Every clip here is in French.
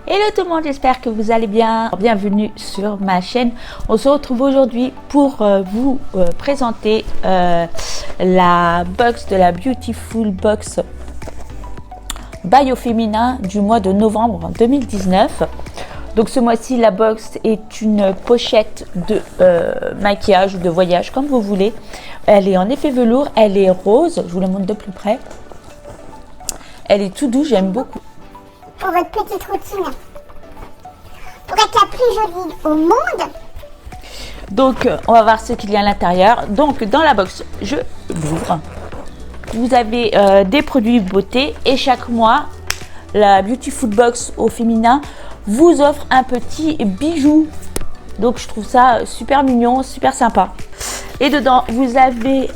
Hello tout le monde, j'espère que vous allez bien. Bienvenue sur ma chaîne. On se retrouve aujourd'hui pour vous présenter la box de la Beautiful Box by Au Féminin du mois de novembre 2019. Donc ce mois-ci, la box est une pochette de maquillage ou de voyage, comme vous voulez. Elle est en effet velours, elle est rose, je vous la montre de plus près. Elle est tout douce, j'aime beaucoup. Pour votre petite routine, pour être la plus jolie au monde. Donc on va voir ce qu'il y a à l'intérieur. Donc dans la box, je l'ouvre. Vous avez des produits beauté et chaque mois, la Beautiful Box Au Féminin vous offre un petit bijou. Donc je trouve ça super mignon, super sympa. Et dedans, vous avez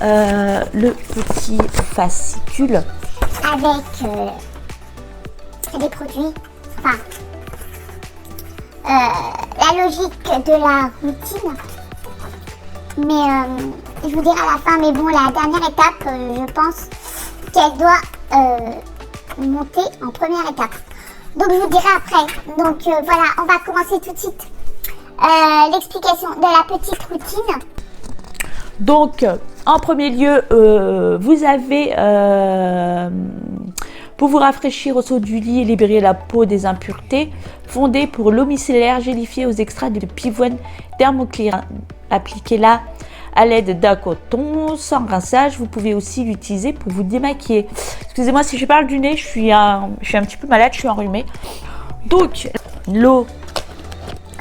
le petit fascicule Avec des produits, enfin, la logique de la routine. Mais je vous dirai à la fin, mais bon, la dernière étape, je pense qu'elle doit monter en première étape. Donc je vous dirai après. Donc voilà, on va commencer tout de suite l'explication de la petite routine. Donc, en premier lieu, vous avez, pour vous rafraîchir au saut du lit et libérer la peau des impuretés, fondé pour l'eau micellaire gélifiée aux extraits de pivoine thermoclear. Appliquez-la à l'aide d'un coton sans rinçage. Vous pouvez aussi l'utiliser pour vous démaquiller. Excusez-moi si je parle du nez, je suis un petit peu malade, je suis enrhumée. Donc, l'eau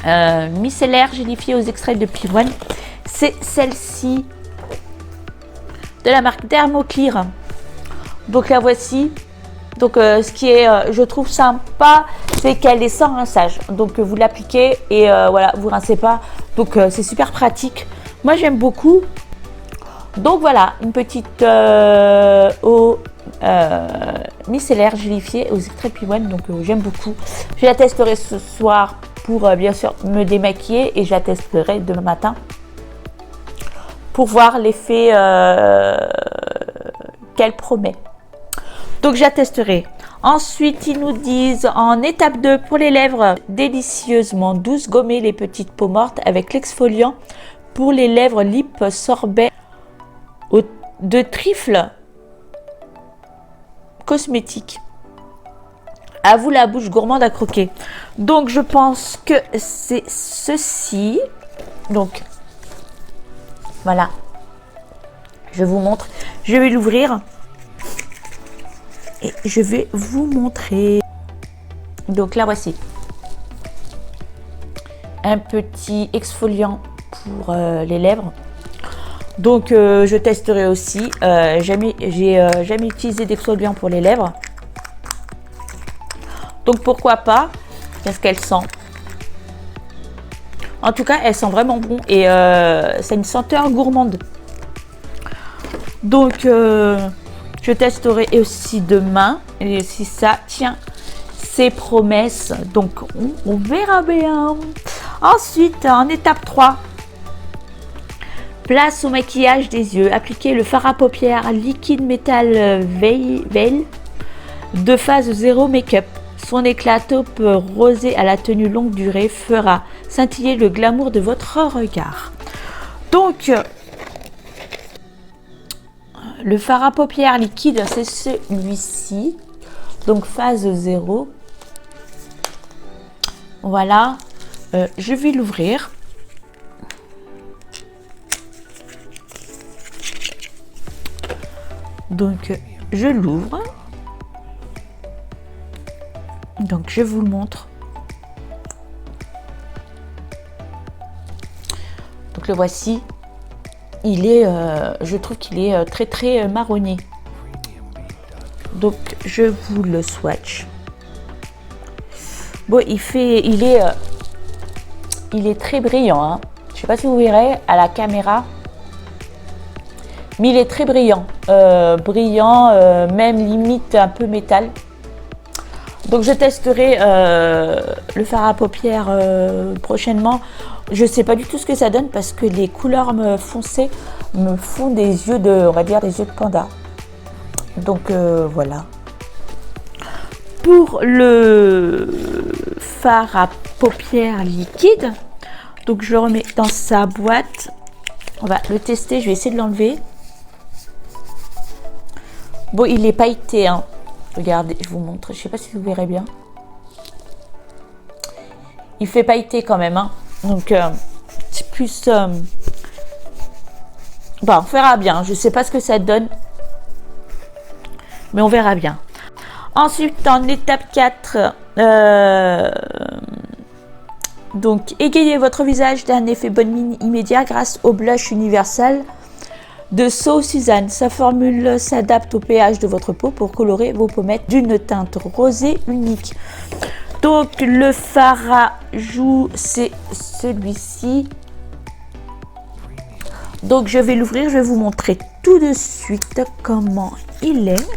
micellaire gélifiée aux extraits de pivoine. C'est celle-ci de la marque Thermoclear. Donc la voici. Donc ce qui est, je trouve sympa, c'est qu'elle est sans rinçage. Donc vous l'appliquez et voilà, vous rincez pas. Donc c'est super pratique. Moi j'aime beaucoup. Donc voilà, une petite eau micellaire gélifiée aux extraits de pivoine. Donc j'aime beaucoup. Je la testerai ce soir pour bien sûr me démaquiller et je la testerai demain matin pour voir l'effet qu'elle promet. Donc j'attesterai. Ensuite, ils nous disent en étape 2 pour les lèvres délicieusement douces, gommer les petites peaux mortes avec l'exfoliant pour les lèvres lip sorbet de trifle cosmétique. À vous la bouche gourmande à croquer. Donc je pense que c'est ceci. Donc voilà. Je vous montre. Je vais l'ouvrir. Et je vais vous montrer. Donc là voici. Un petit exfoliant pour les lèvres. Donc je testerai aussi. J'ai jamais utilisé d'exfoliant pour les lèvres. Donc pourquoi pas. Qu'est-ce qu'elle sent? En tout cas, elle sent vraiment bon. Et c'est une senteur gourmande. Donc je testerai aussi demain et si ça tient ses promesses. Donc on verra bien. Ensuite, en étape 3, place au maquillage des yeux. Appliquez le fard à paupières liquide métal veil de phase 0 make-up. Son éclat taupe rosé à la tenue longue durée fera scintiller le glamour de votre regard. Donc le fard à paupières liquide, c'est celui-ci. Donc phase 0. Voilà. Je vais l'ouvrir. Donc je l'ouvre. Donc je vous le montre. Donc le voici. Il est, je trouve qu'il est très marronnier. Donc je vous le swatch. Bon, il est très brillant. Hein. Je sais pas si vous verrez à la caméra, mais il est très brillant, même limite un peu métal. Donc je testerai le fard à paupières prochainement. Je sais pas du tout ce que ça donne parce que les couleurs foncées me font des yeux de, on va dire des yeux de panda. Donc voilà. Pour le fard à paupières liquide. Donc je le remets dans sa boîte. On va le tester, je vais essayer de l'enlever. Bon, il est pailleté, hein. Regardez, je vous montre, je sais pas si vous verrez bien. Il fait pailleter quand même, hein. Donc c'est plus... Bon, on verra bien, je sais pas ce que ça donne. Mais on verra bien. Ensuite, en étape 4, donc égayez votre visage d'un effet bonne mine immédiat grâce au blush universel de So Suzanne. Sa formule s'adapte au pH de votre peau pour colorer vos pommettes d'une teinte rosée unique. Donc le fard à joues, c'est celui-ci. Donc je vais l'ouvrir, je vais vous montrer tout de suite comment il est.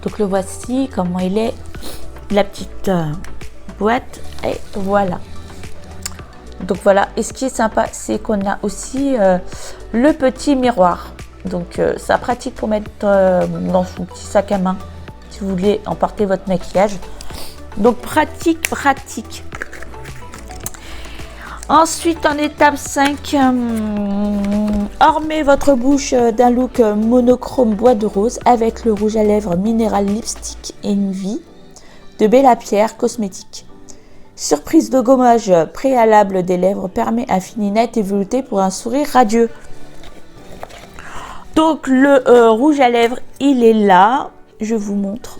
Donc le voici, comment il est, la petite boîte, et voilà. Donc voilà, et ce qui est sympa, c'est qu'on a aussi le petit miroir. Donc ça pratique pour mettre dans son petit sac à main, si vous voulez emporter votre maquillage. Donc pratique, pratique. Ensuite, en étape 5, ornez votre bouche d'un look monochrome bois de rose avec le rouge à lèvres Mineral Lipstick Envy de Bella Pierre Cosmétique. Surprise de gommage préalable des lèvres permet un fini net et velouté pour un sourire radieux. Donc le rouge à lèvres, il est là. Je vous montre.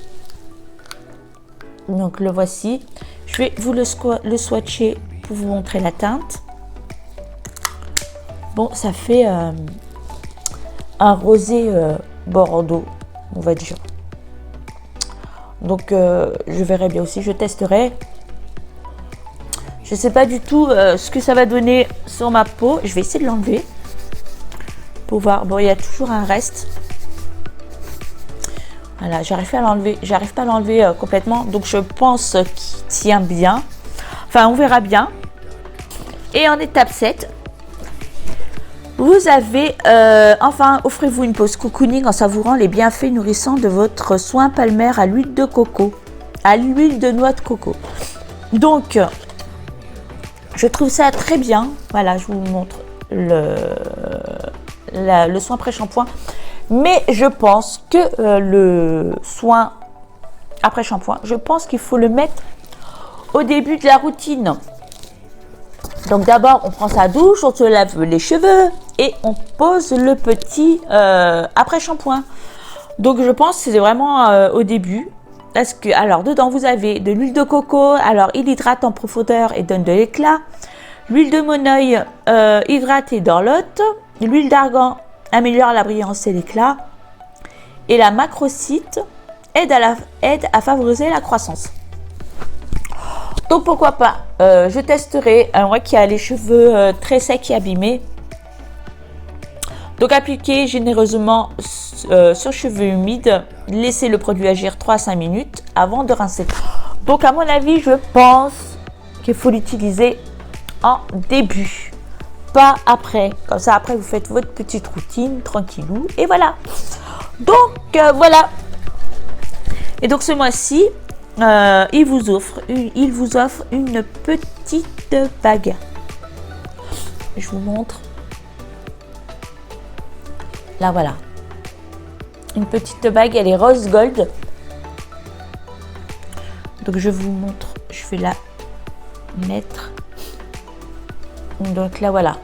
Donc le voici. Je vais vous le swatcher pour vous montrer la teinte. Bon, ça fait un rosé bordeaux, on va dire. Donc je verrai bien aussi, je testerai. Je sais pas du tout ce que ça va donner sur ma peau. Je vais essayer de l'enlever pour voir. Bon, il y a toujours un reste. Voilà, j'arrive pas à l'enlever complètement. Donc je pense qu'il tient bien. Enfin, on verra bien. Et en étape 7, vous avez, enfin, offrez-vous une pause cocooning en savourant les bienfaits nourrissants de votre soin palmaire à l'huile de coco, à l'huile de noix de coco. Donc, je trouve ça très bien. Voilà, je vous montre le soin pré-shampoing. Mais je pense que le soin après shampoing, je pense qu'il faut le mettre au début de la routine. Donc d'abord, on prend sa douche, on se lave les cheveux et on pose le petit après shampoing. Donc je pense que c'est vraiment au début. Parce que, alors dedans, vous avez de l'huile de coco. Alors il hydrate en profondeur et donne de l'éclat. L'huile de monoeil hydrate et dorlote. L'huile d'argan améliore la brillance et l'éclat. Et la macrocite aide à favoriser la croissance. Donc pourquoi pas, je testerai, moi qui a les cheveux très secs et abîmés. Donc appliquez généreusement sur cheveux humides, laissez le produit agir 3 à 5 minutes avant de rincer. Donc à mon avis, je pense qu'il faut l'utiliser en début, pas après. Comme ça après vous faites votre petite routine tranquillou et voilà. Donc voilà. Et donc ce mois-ci, il vous offre une petite bague. Je vous montre. Là voilà. Une petite bague, elle est rose gold. Donc je vous montre. Je vais la mettre. Donc là voilà.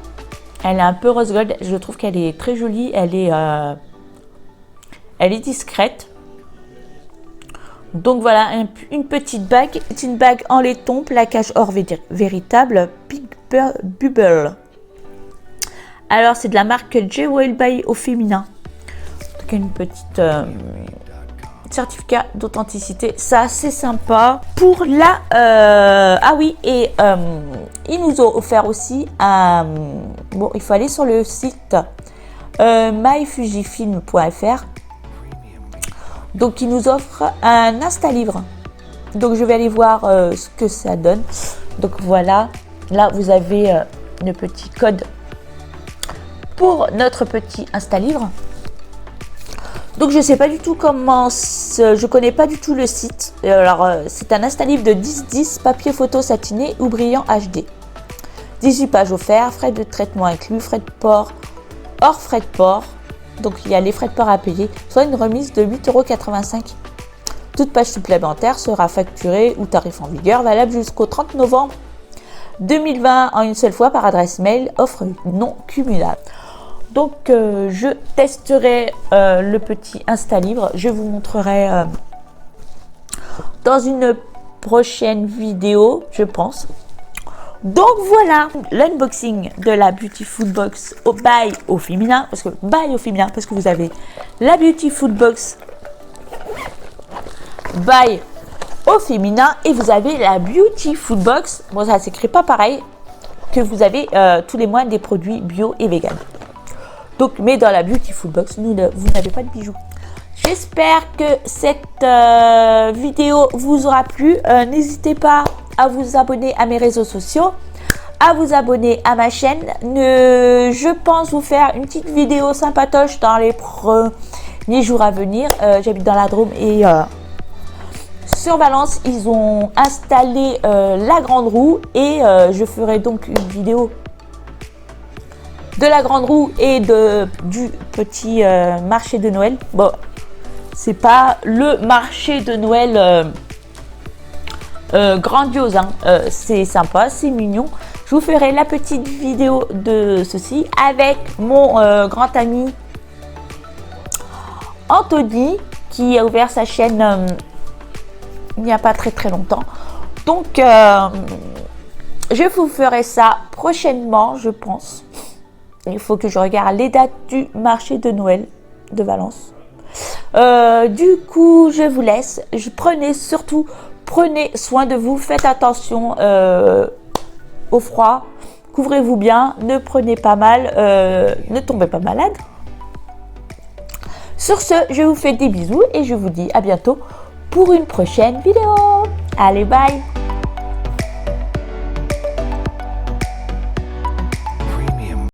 Elle est un peu rose gold. Je trouve qu'elle est très jolie. Elle est discrète. Donc voilà, une petite bague. C'est une bague en laiton, plaquage or véritable, Big Bubble. Alors c'est de la marque Jewel by au féminin. Donc une petite certificat d'authenticité. Ça c'est sympa. Pour la... ah oui, et ils nous ont offert aussi un... Bon, il faut aller sur le site myfujifilm.fr. Donc, il nous offre un Insta-livre. Donc, je vais aller voir ce que ça donne. Donc, voilà. Là, vous avez le petit code pour notre petit Insta-livre. Donc je sais pas du tout comment, je connais pas du tout le site. Alors c'est un Instalibre de 10-10, papier photo satiné ou brillant HD. 18 pages offertes, frais de traitement inclus, frais de port, hors frais de port. Donc il y a les frais de port à payer, soit une remise de 8,85 €. Toute page supplémentaire sera facturée ou tarif en vigueur, valable jusqu'au 30 novembre 2020 en une seule fois par adresse mail, offre non cumulable. Donc je testerai le petit Instalibre, je vous montrerai dans une prochaine vidéo, je pense. Donc voilà l'unboxing de la Beautiful Box au bail au féminin, parce que vous avez la Beautiful Box bail au féminin et vous avez la Beautiful Box, bon ça s'écrit pas pareil, que vous avez tous les mois des produits bio et vegan. Donc, mais dans la Beautiful Box, vous n'avez pas de bijoux. J'espère que cette vidéo vous aura plu. N'hésitez pas à vous abonner à mes réseaux sociaux, à vous abonner à ma chaîne. Je pense vous faire une petite vidéo sympatoche dans les premiers jours à venir. J'habite dans la Drôme et sur Valence, ils ont installé la grande roue et je ferai donc une vidéo de la grande roue et du petit marché de Noël. Bon, c'est pas le marché de Noël grandiose, hein. C'est sympa, c'est mignon. Je vous ferai la petite vidéo de ceci avec mon grand ami Anthony qui a ouvert sa chaîne il n'y a pas très longtemps. Donc, je vous ferai ça prochainement, je pense. Il faut que je regarde les dates du marché de Noël de Valence. Du coup, je vous laisse. Prenez soin de vous. Faites attention au froid. Couvrez-vous bien. Ne prenez pas mal. Ne tombez pas malade. Sur ce, je vous fais des bisous et je vous dis à bientôt pour une prochaine vidéo. Allez, bye!